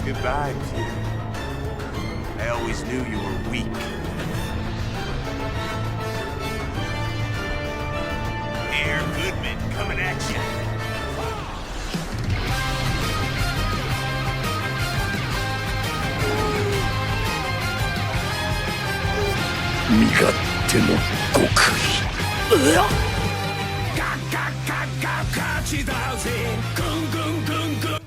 Goodbye, kid. I always knew you were weak. Air Goodman coming at you.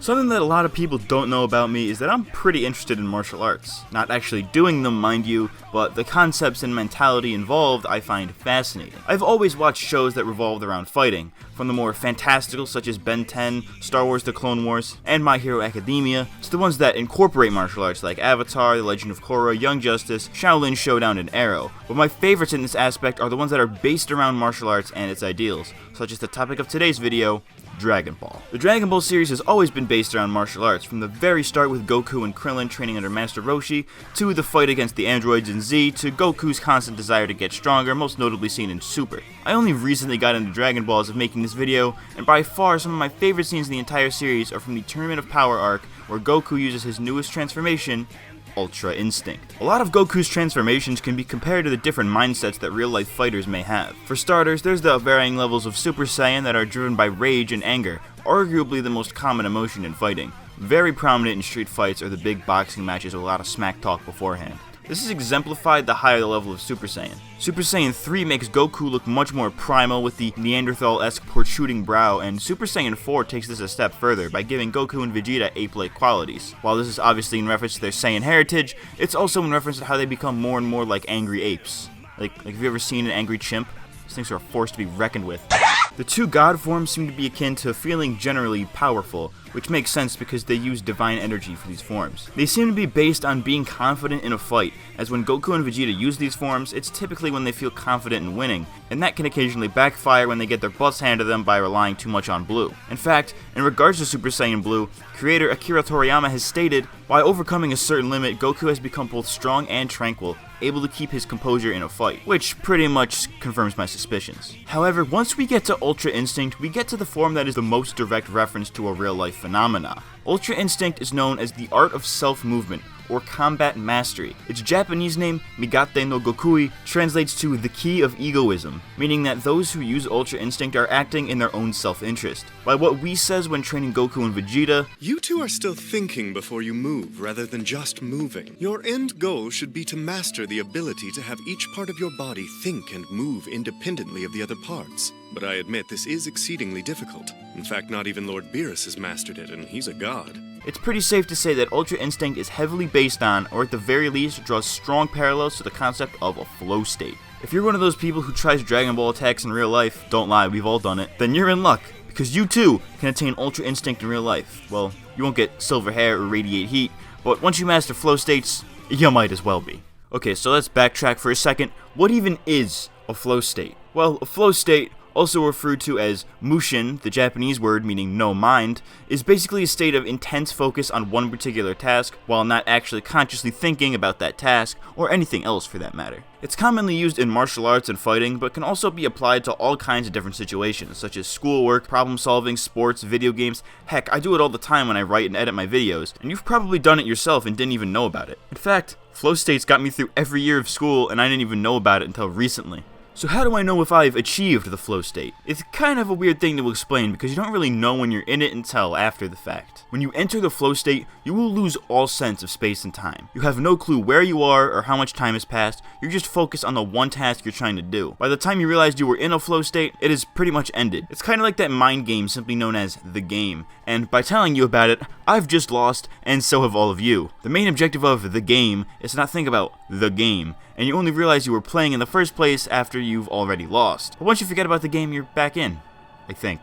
Something that a lot of people don't know about me is that I'm pretty interested in martial arts. Not actually doing them, mind you, but the concepts and mentality involved I find fascinating. I've always watched shows that revolved around fighting, from the more fantastical such as Ben 10, Star Wars The Clone Wars, and My Hero Academia, to the ones that incorporate martial arts like Avatar, The Legend of Korra, Young Justice, Shaolin Showdown, and Arrow. But my favorites in this aspect are the ones that are based around martial arts and its ideals, such as the topic of today's video, Dragon Ball. The Dragon Ball series has always been based around martial arts, from the very start with Goku and Krillin training under Master Roshi, to the fight against the androids in Z, to Goku's constant desire to get stronger, most notably seen in Super. I only recently got into Dragon Ball as of making this video, and by far some of my favorite scenes in the entire series are from the Tournament of Power arc, where Goku uses his newest transformation, Ultra Instinct. A lot of Goku's transformations can be compared to the different mindsets that real-life fighters may have. For starters, there's the varying levels of Super Saiyan that are driven by rage and anger, arguably the most common emotion in fighting. Very prominent in street fights or the big boxing matches with a lot of smack talk beforehand. This has exemplified the higher level of Super Saiyan. Super Saiyan 3 makes Goku look much more primal with the Neanderthal-esque protruding brow, and Super Saiyan 4 takes this a step further by giving Goku and Vegeta ape-like qualities. While this is obviously in reference to their Saiyan heritage, it's also in reference to how they become more and more like angry apes. Like have you ever seen an angry chimp? These things are a force to be reckoned with. The two god forms seem to be akin to feeling generally powerful, which makes sense because they use divine energy for these forms. They seem to be based on being confident in a fight, as when Goku and Vegeta use these forms, it's typically when they feel confident in winning, and that can occasionally backfire when they get their butts handed to them by relying too much on Blue. In fact, in regards to Super Saiyan Blue, creator Akira Toriyama has stated, by overcoming a certain limit, Goku has become both strong and tranquil, able to keep his composure in a fight, which pretty much confirms my suspicions. However, once we get to Ultra Instinct, we get to the form that is the most direct reference to a real-life phenomena. Ultra Instinct is known as the art of self-movement, or combat mastery. Its Japanese name, Migate no Gokui, translates to the key of egoism, meaning that those who use Ultra Instinct are acting in their own self-interest. By what Whis says when training Goku and Vegeta, "You two are still thinking before you move, rather than just moving. Your end goal should be to master the ability to have each part of your body think and move independently of the other parts. But I admit this is exceedingly difficult. In fact, not even Lord Beerus has mastered it, and he's a god." It's pretty safe to say that Ultra Instinct is heavily based on, or at the very least, draws strong parallels to the concept of a flow state. If you're one of those people who tries Dragon Ball attacks in real life, don't lie, we've all done it, then you're in luck, because you too can attain Ultra Instinct in real life. Well, you won't get silver hair or radiate heat, but once you master flow states, you might as well be. Okay, so let's backtrack for a second. What even is a flow state? Well, a flow state, also referred to as mushin, the Japanese word meaning no mind, is basically a state of intense focus on one particular task while not actually consciously thinking about that task, or anything else for that matter. It's commonly used in martial arts and fighting, but can also be applied to all kinds of different situations, such as schoolwork, problem solving, sports, video games. Heck, I do it all the time when I write and edit my videos, and you've probably done it yourself and didn't even know about it. In fact, flow states got me through every year of school, and I didn't even know about it until recently. So how do I know if I've achieved the flow state? It's kind of a weird thing to explain because you don't really know when you're in it until after the fact. When you enter the flow state, you will lose all sense of space and time. You have no clue where you are or how much time has passed, you're just focused on the one task you're trying to do. By the time you realize you were in a flow state, it is pretty much ended. It's kind of like that mind game simply known as the game, and by telling you about it, I've just lost, and so have all of you. The main objective of the game is to not think about the game, and you only realize you were playing in the first place after you've already lost. But once you forget about the game, you're back in, I think.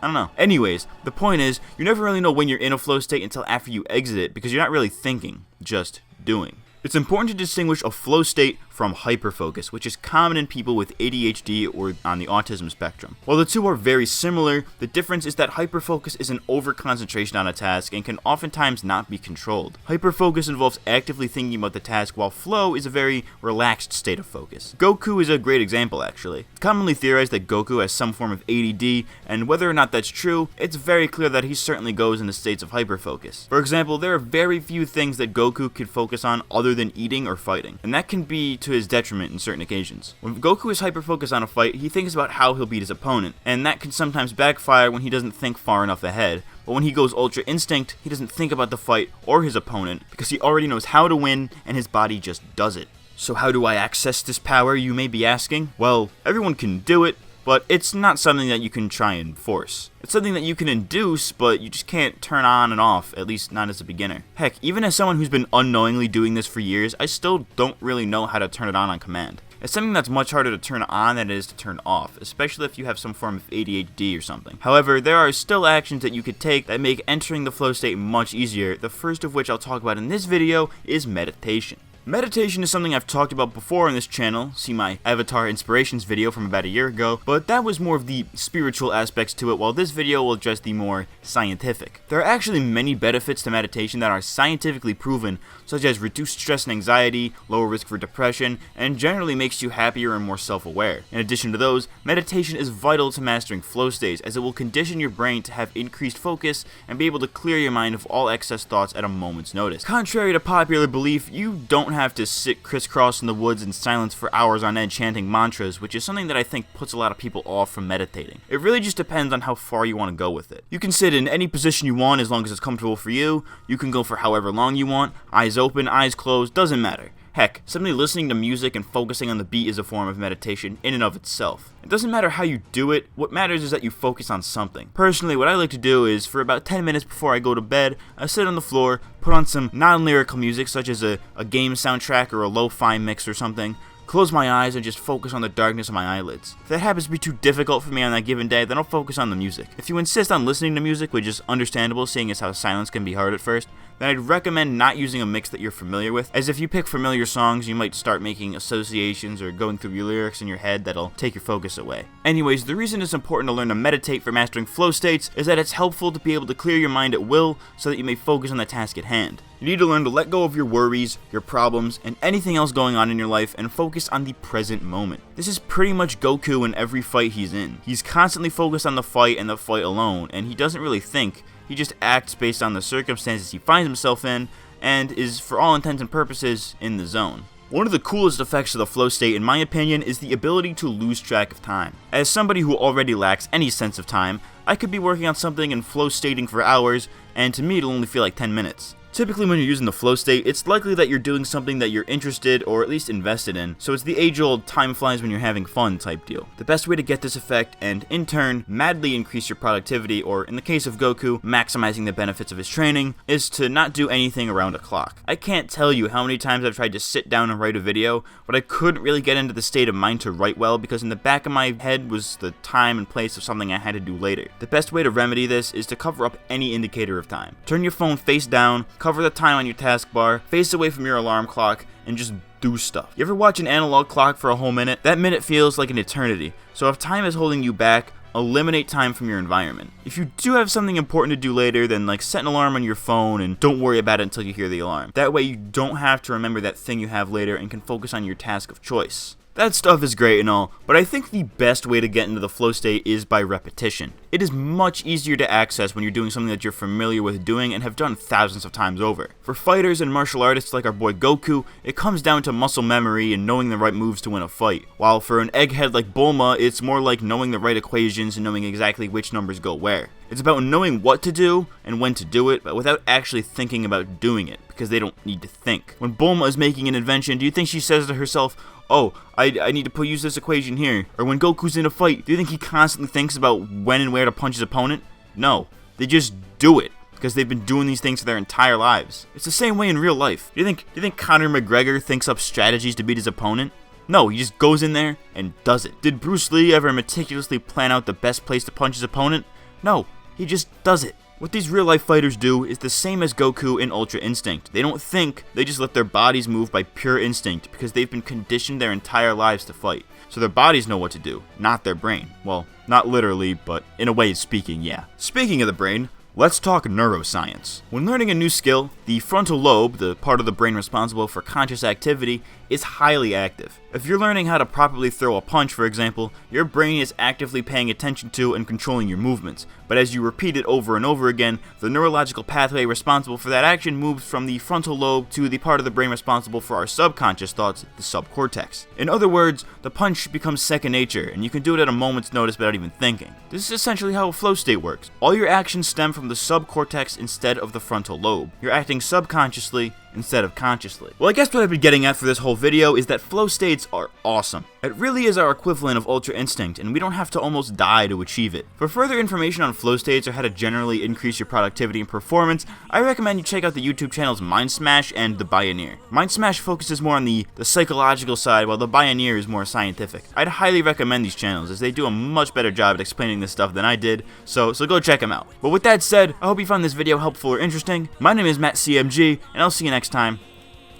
I don't know. Anyways, the point is, you never really know when you're in a flow state until after you exit it because you're not really thinking, just doing. It's important to distinguish a flow state from hyperfocus, which is common in people with ADHD or on the autism spectrum. While the two are very similar, the difference is that hyperfocus is an overconcentration on a task and can oftentimes not be controlled. Hyperfocus involves actively thinking about the task, while flow is a very relaxed state of focus. Goku is a great example, actually. It's commonly theorized that Goku has some form of ADD, and whether or not that's true, it's very clear that he certainly goes into states of hyperfocus. For example, there are very few things that Goku could focus on other than eating or fighting, and that can be to his detriment in certain occasions. When Goku is hyperfocused on a fight, he thinks about how he'll beat his opponent, and that can sometimes backfire when he doesn't think far enough ahead. But when he goes Ultra Instinct, he doesn't think about the fight or his opponent because he already knows how to win and his body just does it. So how do I access this power, you may be asking? Well, everyone can do it, but it's not something that you can try and force. It's something that you can induce, but you just can't turn on and off, at least not as a beginner. Heck, even as someone who's been unknowingly doing this for years, I still don't really know how to turn it on command. It's something that's much harder to turn on than it is to turn off, especially if you have some form of ADHD or something. However, there are still actions that you could take that make entering the flow state much easier, the first of which I'll talk about in this video is meditation. Meditation is something I've talked about before on this channel, see my Avatar Inspirations video from about a year ago, but that was more of the spiritual aspects to it, while this video will address the more scientific. There are actually many benefits to meditation that are scientifically proven, such as reduced stress and anxiety, lower risk for depression, and generally makes you happier and more self-aware. In addition to those, meditation is vital to mastering flow states, as it will condition your brain to have increased focus and be able to clear your mind of all excess thoughts at a moment's notice. Contrary to popular belief, you don't have to sit crisscross in the woods in silence for hours on end chanting mantras, which is something that I think puts a lot of people off from meditating. It really just depends on how far you want to go with it. You can sit in any position you want as long as it's comfortable for you. You can go for however long you want, eyes open, eyes closed, doesn't matter. Heck, simply listening to music and focusing on the beat is a form of meditation in and of itself. It doesn't matter how you do it, what matters is that you focus on something. Personally, what I like to do is, for about 10 minutes before I go to bed, I sit on the floor, put on some non-lyrical music such as a game soundtrack or a lo-fi mix or something, close my eyes and just focus on the darkness of my eyelids. If that happens to be too difficult for me on that given day, then I'll focus on the music. If you insist on listening to music, which is understandable seeing as how silence can be hard at first, then I'd recommend not using a mix that you're familiar with, as if you pick familiar songs, you might start making associations or going through your lyrics in your head that'll take your focus away. Anyways, the reason it's important to learn to meditate for mastering flow states is that it's helpful to be able to clear your mind at will so that you may focus on the task at hand. You need to learn to let go of your worries, your problems, and anything else going on in your life and focus on the present moment. This is pretty much Goku in every fight he's in. He's constantly focused on the fight and the fight alone, and he doesn't really think. He just acts based on the circumstances he finds himself in, and is, for all intents and purposes, in the zone. One of the coolest effects of the flow state, in my opinion, is the ability to lose track of time. As somebody who already lacks any sense of time, I could be working on something and flow stating for hours, and to me it'll only feel like 10 minutes. Typically when you're using the flow state, it's likely that you're doing something that you're interested or at least invested in, so it's the age-old time flies when you're having fun type deal. The best way to get this effect and, in turn, madly increase your productivity, or in the case of Goku, maximizing the benefits of his training, is to not do anything around a clock. I can't tell you how many times I've tried to sit down and write a video, but I couldn't really get into the state of mind to write well because in the back of my head was the time and place of something I had to do later. The best way to remedy this is to cover up any indicator of time. Turn your phone face down, cover the time on your taskbar, face away from your alarm clock, and just do stuff. You ever watch an analog clock for a whole minute? That minute feels like an eternity. So if time is holding you back, eliminate time from your environment. If you do have something important to do later, then set an alarm on your phone and don't worry about it until you hear the alarm. That way you don't have to remember that thing you have later and can focus on your task of choice. That stuff is great and all, but I think the best way to get into the flow state is by repetition. It is much easier to access when you're doing something that you're familiar with doing and have done thousands of times over. For fighters and martial artists like our boy Goku, it comes down to muscle memory and knowing the right moves to win a fight. While for an egghead like Bulma, it's more like knowing the right equations and knowing exactly which numbers go where. It's about knowing what to do and when to do it, but without actually thinking about doing it, because they don't need to think. When Bulma is making an invention, do you think she says to herself, oh, I need to use this equation here? Or when Goku's in a fight, do you think he constantly thinks about when and where to punch his opponent? No, they just do it, because they've been doing these things for their entire lives. It's the same way in real life. Do you think Conor McGregor thinks up strategies to beat his opponent? No, he just goes in there and does it. Did Bruce Lee ever meticulously plan out the best place to punch his opponent? No, he just does it. What these real-life fighters do is the same as Goku in Ultra Instinct. They don't think, they just let their bodies move by pure instinct because they've been conditioned their entire lives to fight. So their bodies know what to do, not their brain. Well, not literally, but in a way of speaking, yeah. Speaking of the brain, let's talk neuroscience. When learning a new skill, the frontal lobe, the part of the brain responsible for conscious activity, is highly active. If you're learning how to properly throw a punch, for example, your brain is actively paying attention to and controlling your movements. But as you repeat it over and over again, the neurological pathway responsible for that action moves from the frontal lobe to the part of the brain responsible for our subconscious thoughts, the subcortex. In other words, the punch becomes second nature, and you can do it at a moment's notice without even thinking. This is essentially how a flow state works. All your actions stem from the subcortex instead of the frontal lobe. You're acting subconsciously instead of consciously. Well, I guess what I've been getting at for this whole video is that flow states are awesome. It really is our equivalent of Ultra Instinct, and we don't have to almost die to achieve it. For further information on flow states or how to generally increase your productivity and performance, I recommend you check out the YouTube channels Mind Smash and The Bioneer. Mind Smash focuses more on the psychological side, while The Bioneer is more scientific. I'd highly recommend these channels, as they do a much better job at explaining this stuff than I did, so go check them out. But with that said, I hope you found this video helpful or interesting. My name is Matt CMG, and I'll see you next time.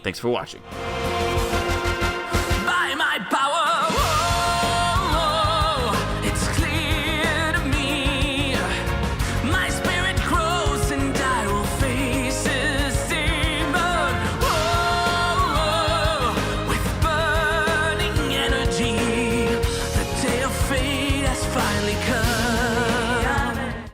Thanks for watching.